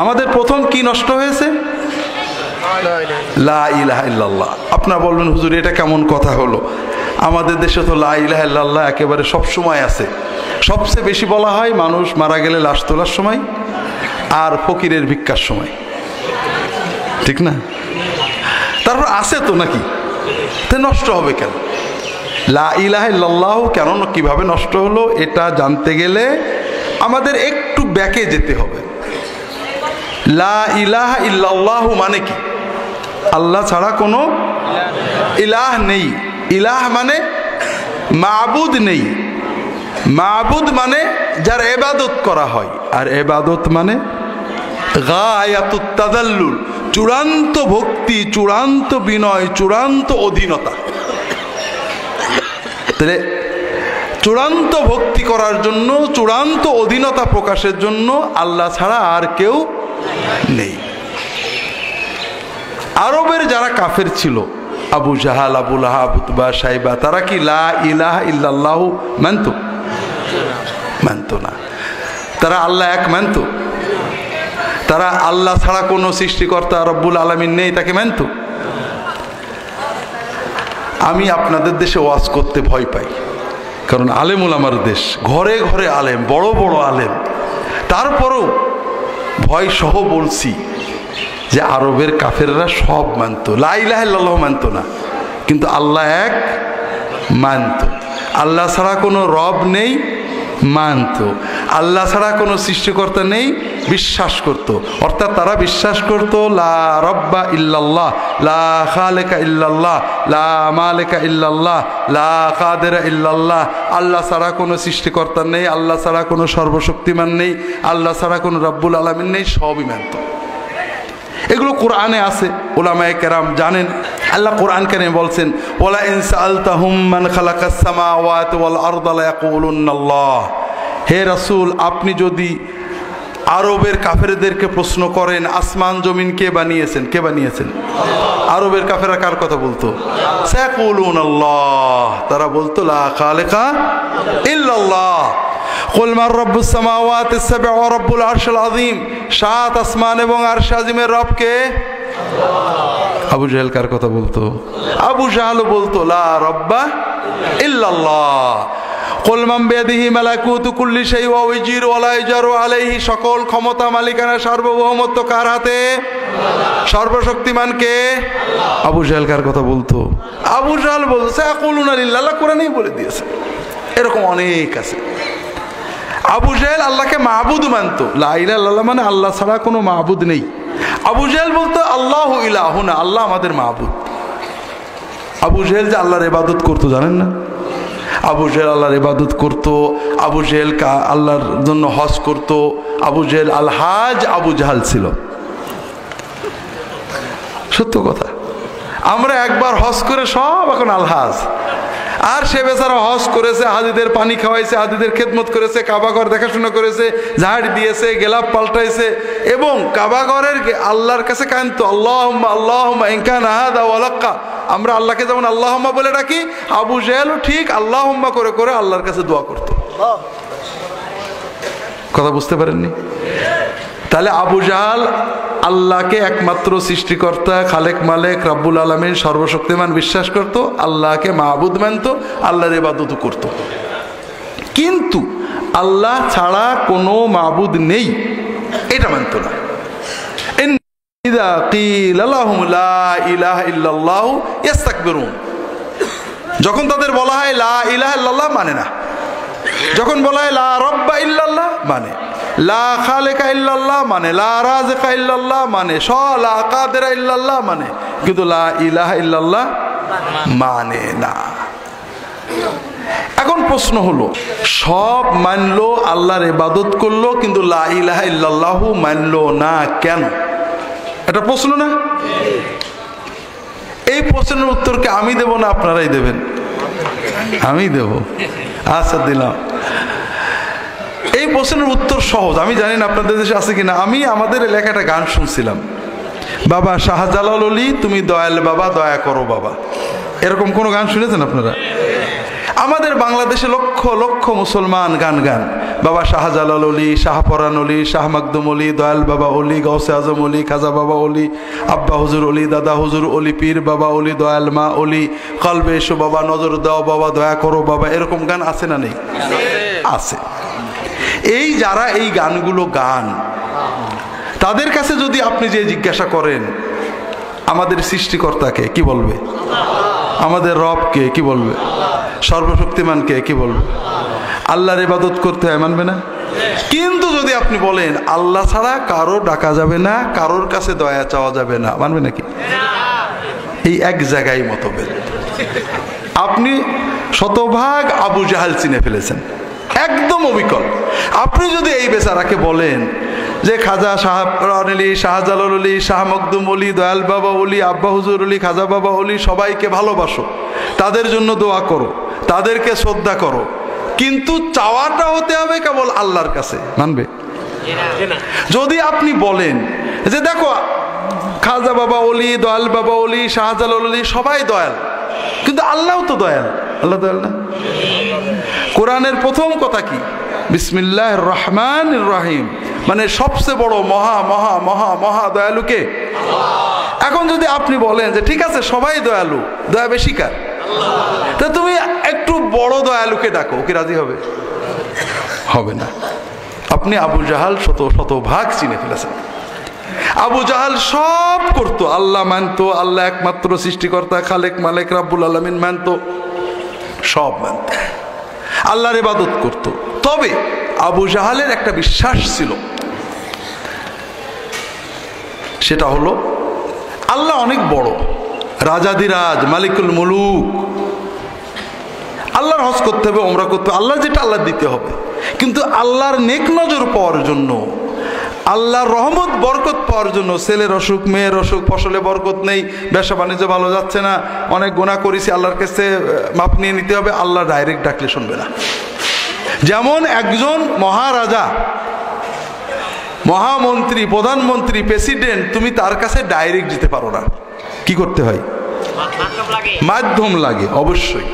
আমাদের প্রথম কি নষ্ট হয়েছে? লা ইলাহা ইল্লাল্লাহ। আপনারা বলবেন হুজুর এটা কেমন কথা হলো? আমাদের দেশে তো লা ইলাহা ইল্লাল্লাহ একেবারে সব সময় আছে। সবচেয়ে বেশি বলা হয় মানুষ মারা গেলে লাশ তোলার সময় আর ফকিরের ভিক্ষার সময়, ঠিক না? তারপর আছে তো নাকি, তে নষ্ট হবে কেন? লা ইলাহা ইল্লাল্লাহ কেন কিভাবে নষ্ট হলো এটা জানতে গেলে আমাদের একটু ব্যাকে যেতে হবে। লা ইলাহা ইল্লাল্লাহু মানে কি? আল্লাহ ছাড়া কোনো ইলাহ নেই। ইলাহ মানে মাবুদ নেই। মাবুদ মানে যার ইবাদত করা হয়, আর ইবাদত মানে গায়াতুত তাদাল্লুল, চূড়ান্ত ভক্তি, চূড়ান্ত বিনয়, চূড়ান্ত অধীনতা। তাহলে চূড়ান্ত ভক্তি করার জন্য, চূড়ান্ত অধীনতা প্রকাশের জন্য আল্লাহ ছাড়া আর কেউ নেই। আরবের যারা কাফের ছিল, আবু জাহাল, আবু লাহাব, উতবা, সাইবা, তারা কি লা ইলাহা ইল্লাল্লাহু মানত? মানত না। তারা আল্লাহ এক মানত? তারা আল্লাহ ছাড়া কোনো সৃষ্টিকর্তা রব্বুল আলামিন নেই তাকে মানত? আমি আপনাদের দেশে ওয়াজ করতে ভয় পাই, কারণ আলেম ওলামার দেশ, ঘরে ঘরে আলেম, বড় বড় আলেম। তারপরেও ভয় সহ বলছি যে আরবের কাফেররা সব মানত, লা ইলাহা ইল্লাল্লাহ মানত না, কিন্তু আল্লাহ এক মানত। আল্লাহ ছাড়া কোনো রব নেই মানত। আল্লাহ ছাড়া কোনো সৃষ্টিকর্তা নেই বিশ্বাস করত। অর্থাৎ তারা বিশ্বাস করত লা রব্বা ইল্লাল্লাহ, লা খালেকা ইল্লাল্লাহ, লা মালেকা ইল্লাল্লাহ, লা কাদেরা ইল্লাল্লাহ। আল্লাহ ছাড়া কোনো সৃষ্টিকর্তা নেই, আল্লাহ ছাড়া কোনো সর্বশক্তিমান নেই, আল্লাহ ছাড়া কোনো রব্বুল আলামিন নেই, সবই মানত। এগুলো কোরআনে আছে, উলামায়ে কেরাম জানেন। আল্লাহ কোরআন কারিমে বলছেন, ওয়ালা ইন সাআলতাহুম মান খালাকাস সামাওয়াতি ওয়াল আরদা লায়াকুলুন্নাল্লাহ। হে রাসূল, আপনি যদি আরবের কাফেরদেরকে প্রশ্ন করেন আসমান জমিন কে বানিয়েছেন, কে বানিয়েছেন? আরবের কাফেররা কার কথা বলতো? সায়াকুলুনাল্লাহ। তারা বলতো লা খালিকা ইল্লাল্লাহ। কুল মান রাব্বুস সামাওয়াতি সাব'আ ওয়া রাব্বুল আরশিল আযীম। সাত আসমান এবং আরশ আযীমের রব কে? আল্লাহ। আবু জাহেল কার কথা বলতো? আবু জাহেল বলতো লা রাব্বা ইল্লাল্লাহ। কুল মান বিয়াদিহি মালাকুতু কুল্লি শাইইন ওয়া ইয়াজিরু ওয়া লা ইয়াজারু আলাইহি। সকল ক্ষমতা, মালিকানা, সার্বভৌমত্ব কার হাতে? আল্লাহ। সর্বশক্তিমান কে? আল্লাহ। আবু জাহেল কার কথা বলতো? আবু জাহেল বলতো সায়াকুলুনা লিল্লাহ। আল্লাহ কোরআনেই বলে দিয়েছে। এরকম অনেক আছে। আবু জাহেল আল্লাহকে মাবুদ মানত, লা ইলাহা ইল্লাল্লাহ মানে আল্লাহ ছাড়া কোনো মাবুদ নেই। আবু জাহেল বলতো আল্লাহু ইলাহুনা, আল্লাহ আমাদের মাবুদ। আবু জাহেল যে আল্লাহর ইবাদত করতো জানেন না? আবু জাহেল আল্লাহর ইবাদত করতো। আবু জাহেল আল্লাহর জন্য হজ করতো। আবু জাহেল আলহাজ আবু জাহাল ছিল। সত্য কথা। আমরা একবার হজ করে সব এখন আলহাজ। আর সে বেচারা হজ করেছে, হাজিদের পানি খাওয়াইছে, হাজিদের খেদমত করেছে, কাবাঘর দেখাশোনা করেছে, ঝাড় দিয়েছে, গেলাপ পাল্টাইছে, এবং কাবাঘরের আল্লাহর কাছে কান্ত আল্লাহুম্মা আল্লাহুম্মা ইন কানা হাযা ওয়ালাক্কা। আমরা আল্লাহকে যেমন আল্লাহুম্মা বলে ডাকি, আবু জাহেলও ঠিক আল্লাহুম্মা করে করে আল্লাহর কাছে দোয়া করত। কথা বুঝতে পারেননি? তাহলে আবু জাহাল আল্লাহকে একমাত্র সৃষ্টিকর্তা, খালেক, মালেক, রাব্বুল আলামিন, সর্বশক্তিমান বিশ্বাস করত, আল্লাহকে মাবুদ মানত, আল্লাহর ইবাদত করত। কিন্তু আল্লাহ ছাড়া কোনো মাবুদ নেই এটা মানত না। ইযা কিলা লাহুম লা ইলাহা ইল্লাল্লাহু ইস্তাকবিরুন। যখন তাদের বলা হয় লা ইলাহা ইল্লাল্লাহ মানে না, যখন বলা হয় লা রাব্বা ইল্লাল্লাহ মানে, লা খালিকা ইল্লাল্লাহ মানে, লা রাযিকা ইল্লাল্লাহ মানে, লা কাদিরা ইল্লাল্লাহ মানে, কিন্তু লা ইলাহা ইল্লাল্লাহ মানে না। এখন প্রশ্ন হলো, সব মানলো, আল্লাহর ইবাদত করলো, কিন্তু লা ইলাহা ইল্লাল্লাহ মানলো না কেন? এটা প্রশ্ন না? এই প্রশ্নের উত্তরকে আমি দেব না আপনারাই দেবেন? আমি দেব। আচ্ছা দিলাম। এই প্রশ্নের উত্তর সহজ। আমি জানি না আপনাদের দেশে আছে কিনা। আমি আমাদের এলাকায় একটা গান শুনছিলাম, বাবা শাহজালাল অলি তুমি দয়াল বাবা, দয়া করো বাবা। এরকম কোন গান শুনেছেন আপনারা? আমাদের বাংলাদেশে লক্ষ লক্ষ মুসলমান গান গান, বাবা শাহজালাল অলি, শাহপরান অলি, শাহ মাকদুম অলি, দয়াল বাবা অলি, গৌসে আজম অলি, খাজা বাবা অলি, আব্বা হুজুর অলি, দাদা হুজুর অলি, পীর বাবা অলি, দয়াল মা অলি, কলবে এসো বাবা, নজর দাও বাবা, দয়া করো বাবা, এরকম গান আছে না নেই? আছে। এই যারা এই গানগুলো গান, তাদের কাছে যদি আপনি যে জিজ্ঞাসা করেন আমাদের সৃষ্টিকর্তাকে, কি বলবে? আমাদের রবকে, কি বলবে? সর্বশক্তিমানকে, কি বলবে? আল্লাহর ইবাদত করতে হয়, মানবে না? কিন্তু যদি আপনি বলেন আল্লাহ ছাড়া কারো ডাকা যাবে না, কারোর কাছে দয়া চাওয়া যাবে না, মানবে নাকি? এই এক জায়গায় মতভেদ। আপনি শতভাগ আবু জাহাল চিনে ফেলেছেন, একদম অবিকল। আপনি যদি এই বেচারাকে বলেন যে খাজা শাহপরান অলি, শাহজালাল অলি, শাহ মকদুম অলি, দয়াল বাবা অলি, আব্বা হুজুর অলি, খাজা বাবা অলি, সবাইকে ভালোবাসো, তাদের জন্য দোয়া করো, তাদেরকে শ্রদ্ধা করো, কিন্তু চাওয়াটা হতে হবে কেবল আল্লাহর কাছে, মানবে? যদি আপনি বলেন যে দেখো খাজা বাবা অলি, দয়াল বাবা অলি, শাহজালাল অলি সবাই দয়াল, কিন্তু আল্লাহও তো দয়াল, আল্লাহ দয়াল না? কোরআনের প্রথম কথা কি? বিসমিল্লাহির রহমানির রহিম, মানে সবচেয়ে বড় মহা মহা মহা মহা দয়ালুকে আল্লাহ। এখন যদি আপনি বলেন যে ঠিক আছে সবাই দয়ালু, দয়া বেশি কার? তা তুমি একটু বড় দয়ালুকে ডাকো, কি রাজি হবে? হবে না। আপনি আবু জাহাল শতভাগ চিনে ফেলেছেন। আবু জাহাল সব করতো, আল্লাহ মানতো, আল্লাহ একমাত্র সৃষ্টিকর্তা, খালেক মালেক রাব্বুল আলামিন মানতো, সব মানত, আল্লাহর ইবাদত করত। তবে আবু জাহালের একটা বিশ্বাস ছিল, সেটা হলো আল্লাহ অনেক বড়, রাজাদিরাজ, মালিকুল মুলুক, আল্লাহর হজ করতে হবে, ওমরা করতে হবে, আল্লাহ যেটা আল্লাহ দিতে হবে। কিন্তু আল্লাহর নেক নজর পাওয়ার জন্য, আল্লাহর রহমত বরকত পাওয়ার জন্য, ছেলের অসুখ, মেয়ের অসুখ, ফসলে বরকত নেই, ব্যবসা বাণিজ্য ভালো যাচ্ছে না, অনেক গুনাহ করেছি, আল্লাহর কাছে মাপ নিয়ে নিতে হবে, আল্লাহ ডাইরেক্ট ডাকলে শুনবে না। যেমন একজন মহারাজা, মহামন্ত্রী, প্রধানমন্ত্রী, প্রেসিডেন্ট, তুমি তার কাছে ডাইরেক্ট যেতে পারো না, কি করতে হয়? মাধ্যম লাগে অবশ্যই।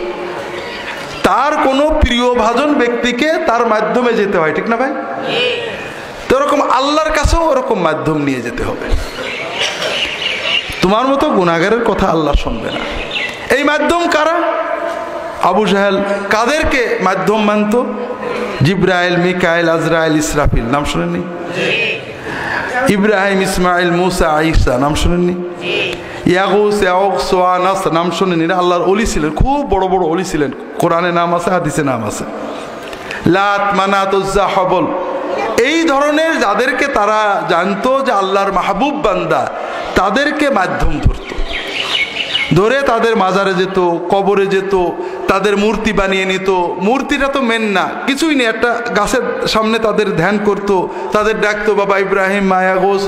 তার কোনো প্রিয়ভাজন ব্যক্তিকে তার মাধ্যমে যেতে হয়, ঠিক না ভাই? তো এরকম আল্লাহর কাছেও ওরকম মাধ্যম নিয়ে যেতে হবে। তোমার মতো গুনাহগারের কথা আল্লাহ শুনবে না। এই মাধ্যম কারা? আবু জাহেল কাদেরকে মাধ্যম মানত? জিব্রাইল, মিকাইল, আজরাইল, ইসরাফিল, নাম শুনেননি? ইব্রাহিম, ইসমাইল, মুসা, আইসা, নাম শুনেননি? ইয়াগুস, ইয়াউক, সোয়া, নাস, নাম শুনেননি? আল্লাহর ওলি ছিলেন, খুব বড় বড় ওলি ছিলেন, কোরআনে নাম আছে, হাদিসে নাম আছে। লাত, মানাত, উজ্জা, হবল, এই ধরনের যাদেরকে তারা জানতো যে আল্লাহর মাহবুব বান্দা, তাদেরকে মাধ্যম ধরতো, ধরে তাদের মাজারে যেত, কবরে যেত, তাদের মূর্তি বানিয়ে নিত। মূর্তিটা তো মেন না, কিছুই নেই, একটা গাছের সামনে তাদের ধ্যান করতো, তাদের ডাকতো বাবা ইব্রাহিম, মা ইয়াগুস,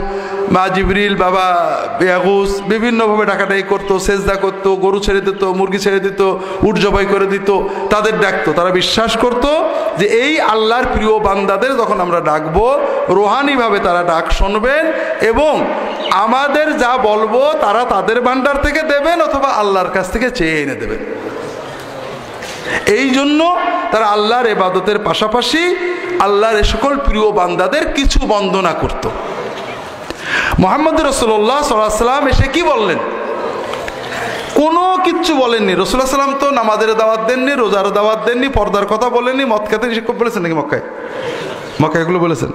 মা জিবরিল, বাবা ইয়াগুস, বিভিন্নভাবে ডাকাডাকি করতো, সেজদা করতো, গরু ছেড়ে দিত, মুরগি ছেড়ে দিত, উট জবাই করে দিত, তাদের ডাকতো। তারা বিশ্বাস করত যে এই আল্লাহর প্রিয় বান্দাদের যখন আমরা ডাকবো, রুহানিভাবে তারা ডাক শুনবেন এবং আমাদের যা বলবো তারা তাদের ভান্ডার থেকে দেবেন অথবা আল্লাহর কাছ থেকে চেয়ে এনে দেবেন। এই জন্য তারা আল্লাহর ইবাদতের পাশাপাশি আল্লাহর এ সকল প্রিয় বান্দাদের কিছু বন্দনা করত। মুহাম্মদ রাসূলুল্লাহ সাল্লাল্লাহু আলাইহি ওয়াসাল্লাম এসে কি বললেন? কোনো কিচ্ছু বলেননি। রাসূলুল্লাহ সাল্লাল্লাহু আলাইহি ওয়াসাল্লাম তো নামাজের দাওয়াত দেননি, রোজার দাওয়াত দেননি, পর্দার কথা বলেননি, মদ খেতে নিষেধ বলেছেন নাকি? মক্কায় এগুলো বলেছেন?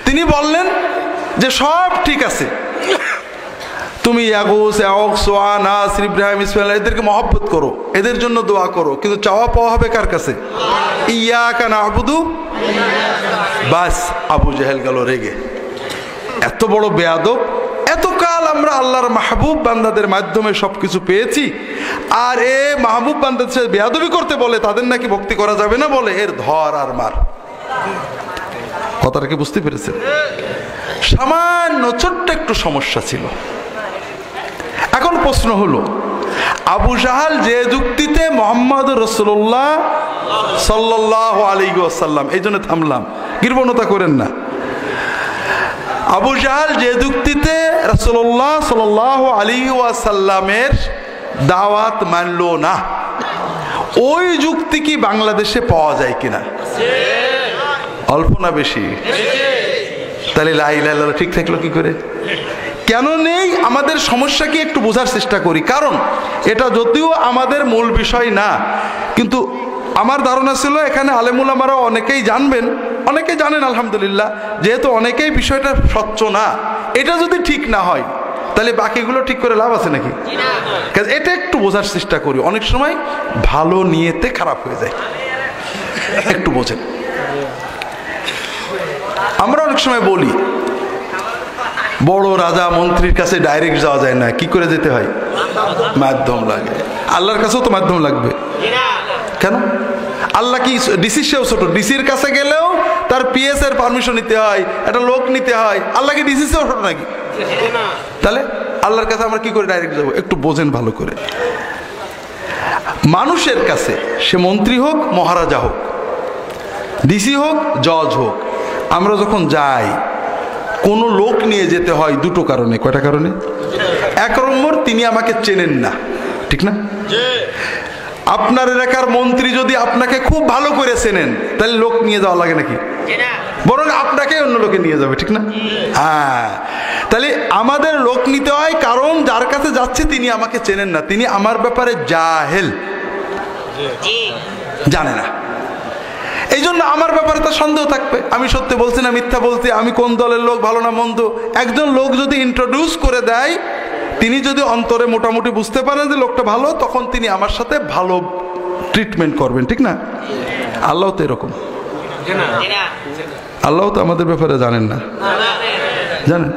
তিনি বললেন যে সব ঠিক আছে, তুমি ইয়াগুস, ইয়াউক, সোয়া, নাস, ইব্রাহিম, ইসমাইল এদেরকে মহব্বত করো, এদের জন্য দোয়া করো, কিন্তু চাওয়া পাওয়া হবে কার কাছে? ইয়াকা না'বুদু। বাস, আবু জাহেল গেল রেগে। এত বড় বেয়াদব, এতকাল আমরা আল্লাহর মাহবুব বান্দাদের মাধ্যমে সবকিছু পেয়েছি, আর এ মাহবুব বান্দাদের সাথে বেয়াদবি করতে বলে তাদের নাকি ভক্তি করা যাবে না বলে, এর ধর আর মার। কথাটা কি বুঝতে পেরেছেন? সামান্য ছোট্ট একটু সমস্যা ছিল। এখন প্রশ্ন হলো, আবু জাহাল যে যুক্তিতে মুহাম্মদ রাসূলুল্লাহ সাল্লাল্লাহু আলাইহি ওয়াসাল্লাম, এই জন্য থামলাম, কৃপণতা করেন না। আবু জাহাল যে যুক্তিতে রাসূলুল্লাহ সাল্লাল্লাহু আলাইহি ওয়াসাল্লামের দাওয়াত মানলো না, ওই যুক্তি কি বাংলাদেশে পাওয়া যায় কিনা? অল্প না বেশি? তাহলে লা ইলাহা ইল্লাল্লাহ ঠিক থাকলো কি করে? কেন নেই? আমাদের সমস্যা কি একটু বোঝার চেষ্টা করি। কারণ এটা যদিও আমাদের মূল বিষয় না, কিন্তু আমার ধারণা ছিল এখানে আলেমুলামারা অনেকেই জানবেন, অনেকে জানেন আলহামদুলিল্লাহ, যেহেতু অনেকেই বিষয়টা স্বচ্ছ না। এটা যদি ঠিক না হয় তাহলে বাকিগুলো ঠিক করে লাভ আছে নাকি? এটা একটু বোঝার চেষ্টা করি। অনেক সময় ভালো নিয়েতে খারাপ হয়ে যায়, একটু বোঝেন। আমরা অনেক সময় বলি বড় রাজা মন্ত্রীর কাছে ডাইরেক্ট যাওয়া যায় না, কি করে যেতে হয়? মাধ্যম লাগে। আল্লাহর কাছেও তো মাধ্যম লাগবে। কেন? আল্লাহ কি ডিসির সেও ছোট? ডিসির কাছে গেলেও তার পিএস এর পারমিশন নিতে হয়, একটা লোক নিতে হয়। আল্লাহ কি ডিসি সেও ছোট নাকি? তাহলে আল্লাহর কাছে আমরা কি করে ডাইরেক্ট যাবো? একটু বোঝেন ভালো করে। মানুষের কাছে, সে মন্ত্রী হোক, মহারাজা হোক, ডিসি হোক, জজ হোক, আমরা যখন যাই কোনো লোক নিয়ে যেতে হয় দুটো কারণে। কয়টা কারণে? এক নম্বর, তিনি আমাকে চেনেন না, ঠিক না? আপনার এলাকার মন্ত্রী যদি আপনাকে খুব ভালো করে চেনেন তাহলে লোক নিয়ে যাওয়া লাগে নাকি? বরং আপনাকে অন্য লোকে নিয়ে যাবে, ঠিক না? হ্যাঁ, তাহলে আমাদের লোক নিতে হয়, কারণ যার কাছে যাচ্ছে তিনি আমাকে চেনেন না, তিনি আমার ব্যাপারে জাহেল, জানে না। এই জন্য আমার ব্যাপারে তার সন্দেহ থাকবে, আমি সত্যি বলছি না মিথ্যা বলছি, আমি কোন দলের লোক, ভালো না মন্দ। একজন লোক যদি ইন্ট্রোডিউস করে দেয়, তিনি যদি অন্তরে মোটামুটি বুঝতে পারেন যে লোকটা ভালো, তখন তিনি আমার সাথে ভালো ট্রিটমেন্ট করবেন, ঠিক না? আল্লাহ তো এরকম। আল্লাহ তো আমাদের ব্যাপারে জানেন না, জানেন?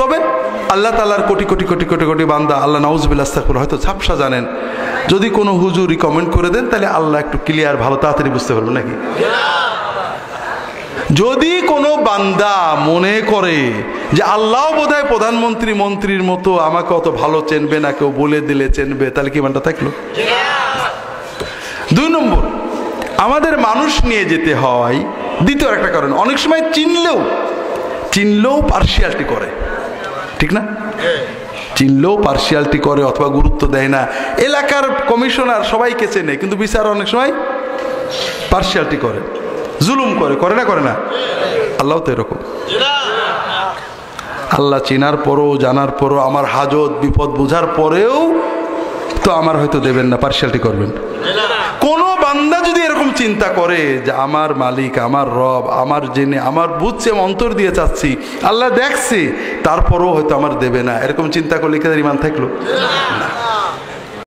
তবে আল্লাহ তাআলার কোটি কোটি কোটি কোটি কোটি বান্দা, আল্লাহ নাউজুবিল্লাহ আস্তাগফিরুল্লাহ, হয়তো ঝাপসা জানেন। যদি কোনো হুজুর রিকমেন্ড করে দেন তাহলে আল্লাহ একটু ক্লিয়ার ভালো তাড়াতাড়ি বুঝতে পারবেন নাকি? যদি কোনো বান্দা মনে করে যে আল্লাহ বোধহয় প্রধানমন্ত্রী মন্ত্রীর মতো আমাকে অত ভালো চেনবে না, কেউ বলে দিলে চেনবে, তাহলে কি মানটা থাকলো? দুই নম্বর, আমাদের মানুষ নিয়ে যেতে হয় দ্বিতীয় একটা কারণ। অনেক সময় চিনলেও পার্সিয়ালিটি করে, ঠিক না? চিনলেও পার্সিয়ালিটি করে অথবা গুরুত্ব দেয় না। এলাকার কমিশনার সবাইকে চেনে, কিন্তু বিচার অনেক সময় পার্সিয়ালিটি করে, জুলুম করে, করে না? করে না? আল্লাহ তো এরকম। আল্লাহ চেনার পরও, জানার পরও, আমার হাজত বিপদ বোঝার পরেও তো আমার হয়তো দেবেন না, পার্সিয়ালিটি করবেন। কোন বান্দা যদি এরকম চিন্তা করে যে আমার মালিক, আমার রব, আমার জেনে, আমার বুঝছে, অন্তর দিয়ে চাচ্ছি, আল্লাহ দেখছে, তারপরও হয়তো আমার দেবে না, এরকম চিন্তা করলে কি ইমান থাকলো? না।